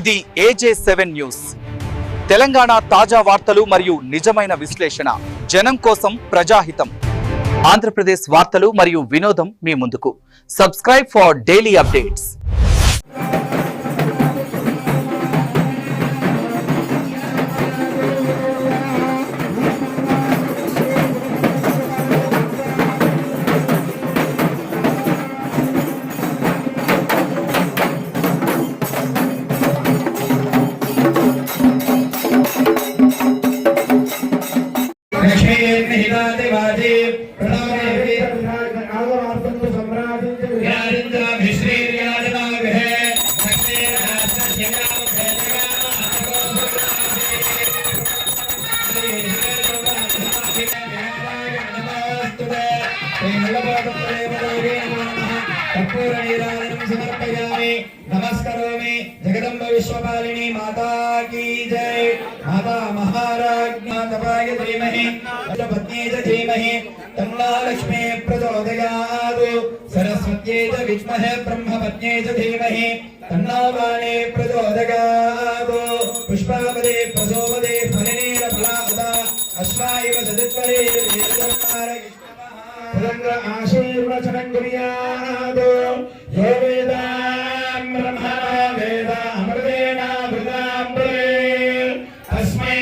ఇది AJ7 news. Telangana తాజా వార్తలు మరియు నిజమైన విశ్లేషణ. జనం కోసం ప్రజాహితం. ఆంధ్రప్రదేశ్ వార్తలు మరియు వినోదం మీ ముందుకు. Subscribe for daily updates. नमस्करोमि जगदम्ब विश्वपालिनी माता की जय। माता महाराज्ञा तपाय धीमहि पत्नी च धीमहि तन्नो लक्ष्मी प्रचोदयात्। सरस्वत्यै च विद्महे ब्रह्मपत्न्यै च धीमहि तन्नो वाणी प्रचोदयात्। पुष्पावदे प्रसोवदे फलिनीरफलादा अश्वायव सदित्वरे फलङ्ग आशीर्वचनं कुर्यात्। यो वेदां ब्रह्मा वेद अमृतेन वृदाम्बरे तस्मै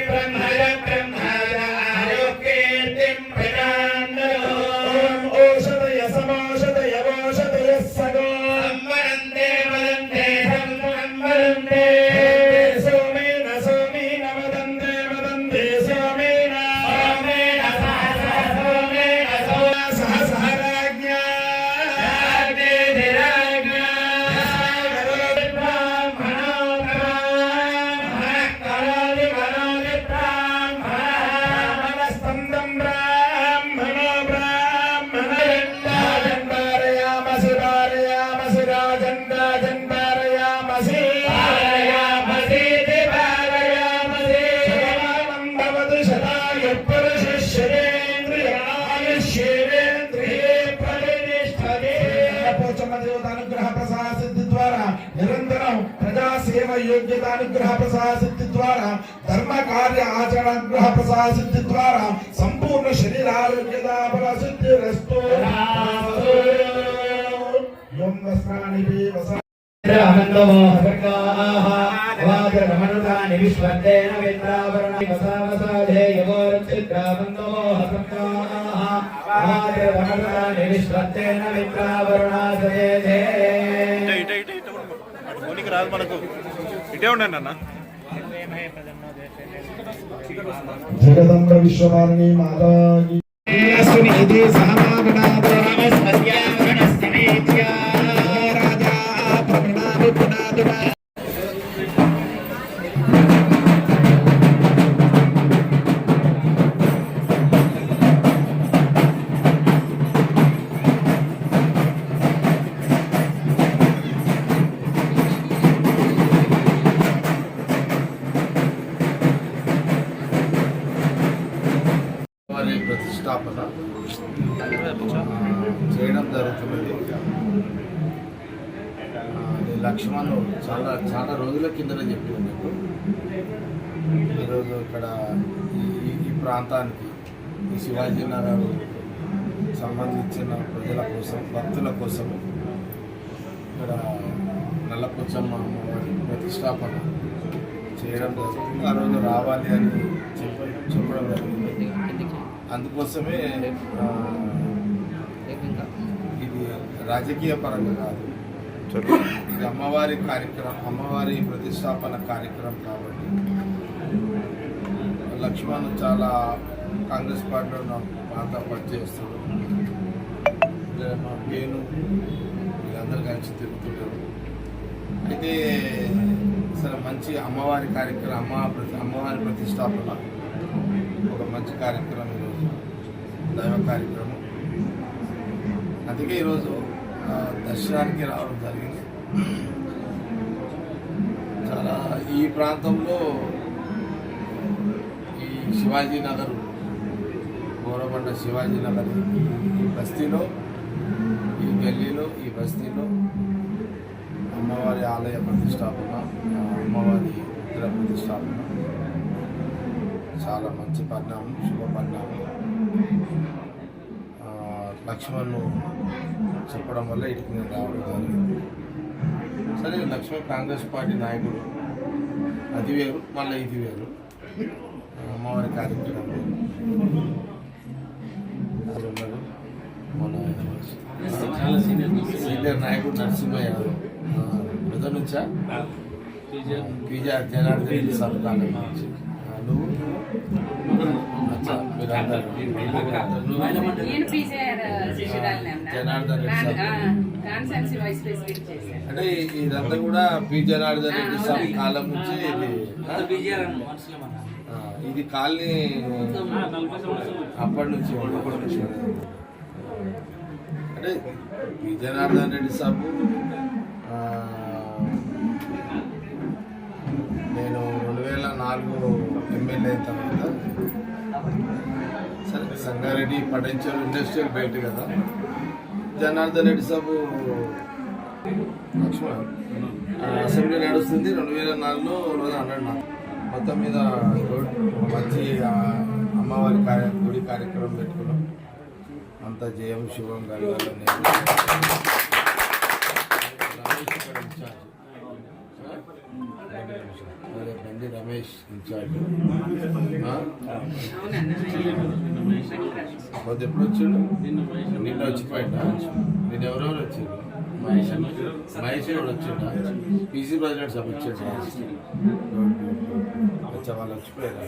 ब्रह्मय ब्रह्माय आरोग्येर्तिं प्रजान्नरो। ओषधय समोषधय वोषधय सगो वन्दे वन्दे वन्दे सोमेन सोमेन वदन्ते वदन्ते सोमेन सोमेन सोमेन सह सह राज्ञा నిరంతరం ప్రజా సేవ యోగ్యతానుగ్రహ ప్రసాసిద్ధి ద్వారా ధర్మ కార్య ఆచరణానుగ్రహ ప్రసాసిద్ధి ద్వారా సంపూర్ణ శరీరారోగ్యత ప్రసిద్ధిరస్తు. యం వస్త్రాణి ఆనందమో హసర్గాః వాజరమణుతాని విశ్వందేన విద్రావరణి వసావసాధేయవో రక్షిద్రావందమో హసర్గాః వాజరమణుతాని విశ్వందేన విద్రావరణాసయేధే. రాదు మనకు ఇటే ఉండండి అన్న. జగదంబ విశ్వపాలిని మాతాకి సునీతి సహమావనాద రామస్మర్యావరణస్తమేత్యా రాజా ప్రవణాది పునాదున. ప్రతిష్టాపన చేయడం జరుగుతున్నది. లక్ష్మణ్ చాలా రోజుల కిందనే చెప్పి ఉన్నట్టు ఈరోజు ఇక్కడ ఈ ప్రాంతానికి ఈ శివాజీనగర్ సంబంధించిన ప్రజల కోసం భక్తుల కోసం ఇక్కడ నల్లపోచమ్మ అమ్మవారి ప్రతిష్టాపన చేయడం జరుగుతుంది. ఆ రోజు రావాలి అని చెప్పడం జరిగింది. అందుకోసమే ఇది రాజకీయ పరంగా కాదు, ఇది అమ్మవారి కార్యక్రమం, అమ్మవారి ప్రతిష్టాపన కార్యక్రమం కాబట్టి లక్ష్మణ్ చాలా కాంగ్రెస్ పార్టీలో నా పాత పనిచేస్తాడు. మా పేను వీళ్ళందరూ కలిసి తిరుగుతుంటారు. అయితే సరే మంచి అమ్మవారి కార్యక్రమం, అమ్మవారి ప్రతిష్టాపన ఒక మంచి కార్యక్రమం, ఈరోజు దైవ కార్యక్రమం. అందుకే ఈరోజు దర్శనానికి రావడం జరిగింది. చాలా ఈ ప్రాంతంలో ఈ శివాజీనగర్ గోరబండ శివాజీనగర్ ఈ బస్తీలో, ఈ గల్లీలో, ఈ బస్తీలో అమ్మ అమ్మవారి ఆలయ ప్రతిష్టాపన, అమ్మవారి విగ్రహ ప్రతిష్టాపన చాలా మంచి పరిణామం, శుభ పరిణామం. లక్ష్మణ్ను చెప్పడం వల్ల ఇటుకు నేను రావడం జరిగింది. సరే, లక్ష్మణ్ కాంగ్రెస్ పార్టీ నాయకుడు, అది వేరు, మళ్ళీ ఇది వేరు. అమ్మవారి కార్యక్రమం ఉన్నారు. మన సీనియర్ నాయకుడు నరసింహ యాదవ్ మొదటి నుంచా పీజీఆర్ జనార్దన్ రెడ్డి సార్ కాలం నుంచి. నువ్వు జనార్దన్ రెడ్డి సార్ అంటే ఇదంతా కూడా పి జనార్దన్ రెడ్డి సార్ కాలం నుంచి. ఇది కాలనీ అప్పటి నుంచి అంటే పి జనార్దన్ రెడ్డి సాబు నేను 2004 ఎమ్మెల్యే అయిన తర్వాత సరే సంగారెడ్డి పటంచెరు ఇండస్ట్రియల్ బెల్ట్ కదా. జనార్దన్ రెడ్డి సాబు లక్ష్మణ్ అసెంబ్లీ నడుస్తుంది 2004లో అన్నాడు నాకు. మొత్తం మీద మంచి అమ్మవారి గుడి కార్యక్రమం పెట్టుకున్నాం. అంతా జయం శుభం కలగాలని బండి రమేష్ ఇన్ఛార్జ్. మొదటి ఎప్పుడు వచ్చాడు? నిన్న వచ్చిపోయిందా? నేను ఎవరెవరు వచ్చాడు? మహేష్ కూడా వచ్చిండా? పీసీ ప్రెసిడెంట్ సభ వచ్చాడు. వాళ్ళు వచ్చిపోయారు.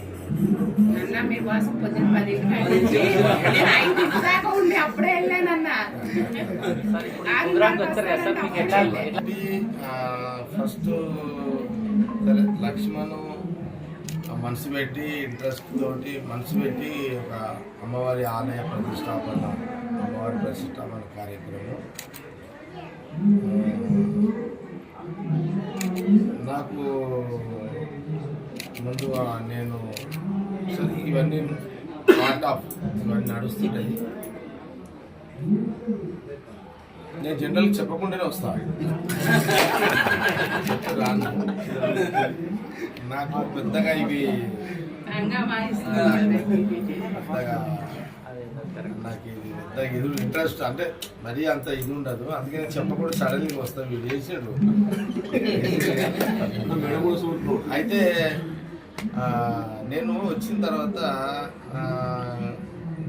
ఫస్ట్ లక్ష్మణ్ మనసు పెట్టి ఇంట్రెస్ట్ తోటి మనసు పెట్టి ఒక అమ్మవారి ఆలయ ప్రతిష్టాపన, అమ్మవారి ప్రతిష్టాపన కార్యక్రమం. నాకు ముందుగా నేను సరే ఇవన్నీ పార్ట్ ఆఫ్ ఇవన్నీ నడుస్తుంటాయి. నేను జనరల్గా చెప్పకుండానే వస్తాను. నాకు పెద్దగా ఇవి నాకు ఇది పెద్ద ఇది ఇంట్రెస్ట్ అంటే మరీ అంత ఇది ఉండదు. అందుకే నేను చెప్పకుండా సడన్గా వస్తాను. వీడు చేసాడు. అయితే నేను వచ్చిన తర్వాత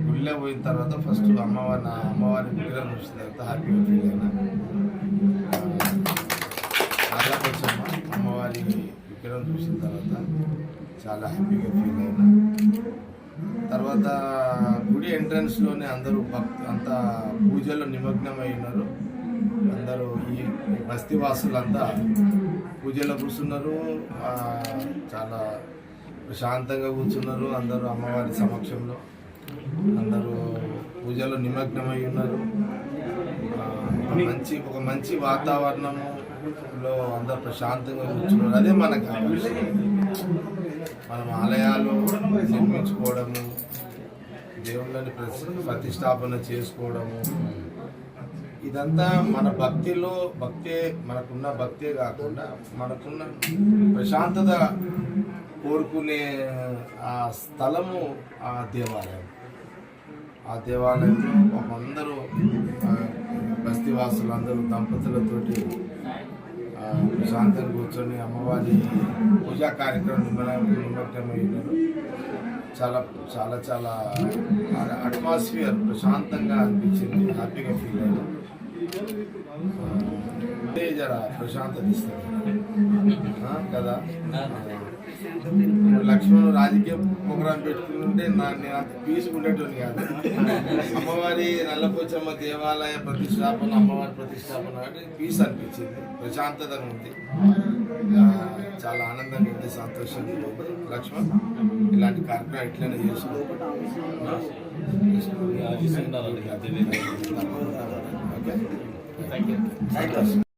గుళ్ళో పోయిన తర్వాత ఫస్ట్ అమ్మవారి విగ్రహం చూసిన తర్వాత హ్యాపీగా ఫీల్ అయినా. రాజాకొచ్చమ్మ అమ్మవారి విగ్రహం చూసిన తర్వాత చాలా హ్యాపీగా ఫీల్ అయినా. తర్వాత గుడి ఎంట్రన్స్లోనే అందరూ అంతా పూజల్లో నిమగ్నమై ఉన్నారు. అందరూ ఈ బస్తీవాసులంతా పూజలో కూర్చున్నారు. చాలా ప్రశాంతంగా కూర్చున్నారు. అందరూ అమ్మవారి సమక్షంలో అందరూ పూజలో నిమగ్నమై ఉన్నారు. ఒక మంచి వాతావరణంలో అందరూ ప్రశాంతంగా కూర్చున్నారు. అదే మనకు కావాలి. మనం ఆలయాలు నిర్మించుకోవడము, దేవుళ్ళని ప్రతిష్టాపన చేసుకోవడము, ఇదంతా మన మనకున్న భక్తే కాకుండా మనకున్న ప్రశాంతత కోరుకునే ఆ స్థలము ఆ దేవాలయం. ఆ దేవాలయంలో అందరూ బస్తీవాసులు అందరూ దంపతులతోటి ప్రశాంతంగా కూర్చొని అమ్మవారి పూజా కార్యక్రమం నిమగ్నమై ఉన్నారు. చాలా చాలా చాలా అట్మాస్ఫియర్ ప్రశాంతంగా అనిపించింది. హ్యాపీగా ఫీల్ అయ్యాను. జర ప్రశాంతత ఇస్తుంది కదా. లక్ష్మణ్ రాజకీయ ప్రోగ్రాం పెట్టుకుంటే నేను అంత పీస్గా ఉండేటోని కాదు. అమ్మవారి నల్లపోచమ్మ దేవాలయ ప్రతిష్టాపన, అమ్మవారి ప్రతిష్టాపన అంటే పీస్ అనిపించింది. ప్రశాంతత ఉంది. చాలా ఆనందంగా ఉంది, సంతోషంగా ఉంది. లక్ష్మణ్ ఇలాంటి కార్యక్రమం ఎట్లయినా చేసుకోవాలి. Okay, thank you.